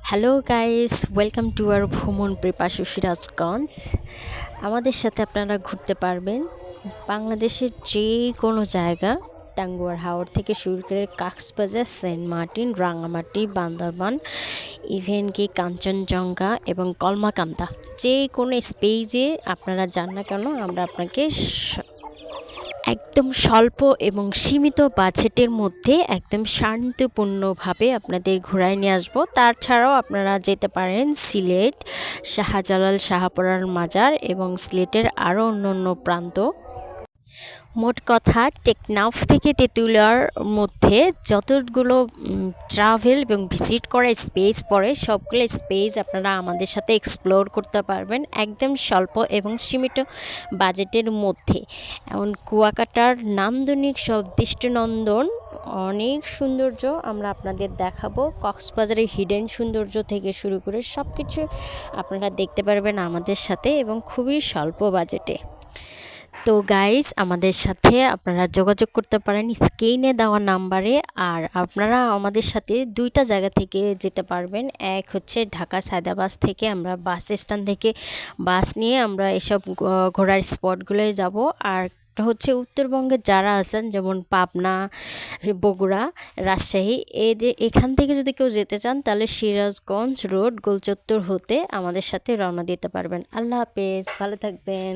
Hello guys, welcome to our ভ্রমণ পিপাসু সিরাজগঞ্জ। আমাদের সাথে আপনারা ঘুরতে পারবেন বাংলাদেশের যে কোনো জায়গা, টাঙ্গুয়ার হাওর থেকে শুরু করে Cox's Bazar, Saint Martin, Rangamati, Bandarban, even কি কাঞ্চনজঙ্ঘা এবং কলমাকান্দা, যে কোনো স্পেসে আপনারা যান না কেন, আমরা আপনাকে একদম স্বল্প এবং সীমিত বাজেটের মধ্যে একদম শান্তিপূর্ণভাবে আপনাদের ঘোরায় নিয়ে আসবো। তাছাড়াও আপনারা যেতে পারেন সিলেট, শাহজালাল, শাহপরার মাজার এবং সিলেটের আরও অন্য প্রান্ত। মোট কথা, টেকনাফ থেকে তেঁতুলিয়ার মধ্যে যতগুলো ট্রাভেল এবং ভিজিট করার স্পেস পড়ে, সবগুলো স্পেস আপনারা আমাদের সাথে এক্সপ্লোর করতে পারবেন একদম স্বল্প এবং সীমিত বাজেটের মধ্যে। এমন কুয়াকাটার নান্দনিক সব দৃষ্টিনন্দন অনেক সৌন্দর্য আমরা আপনাদের দেখাবো। কক্সবাজারের হিডেন সৌন্দর্য থেকে শুরু করে সব কিছু আপনারা দেখতে পারবেন আমাদের সাথে এবং খুবই স্বল্প বাজেটে। তো গাইস, আমাদের সাথে আপনারা যোগাযোগ করতে পারেন স্ক্রিনে দেওয়া নাম্বারে। আর আপনারা আমাদের সাথে দুইটা জায়গা থেকে যেতে পারবেন। এক হচ্ছে ঢাকা সায়দাবাস থেকে, আমরা বাস স্ট্যান্ড থেকে বাস নিয়ে আমরা এসব ঘোরার স্পটগুলোয় যাব। আর হচ্ছে উত্তরবঙ্গের যারা আছেন, যেমন পাবনা, বগুড়া, রাজশাহী, এখান থেকে যদি কেউ যেতে চান তাহলে সিরাজগঞ্জ রোড গোলচত্বর হতে আমাদের সাথে রওনা দিতে পারবেন। আল্লাহ হাফেজ, ভালো থাকবেন।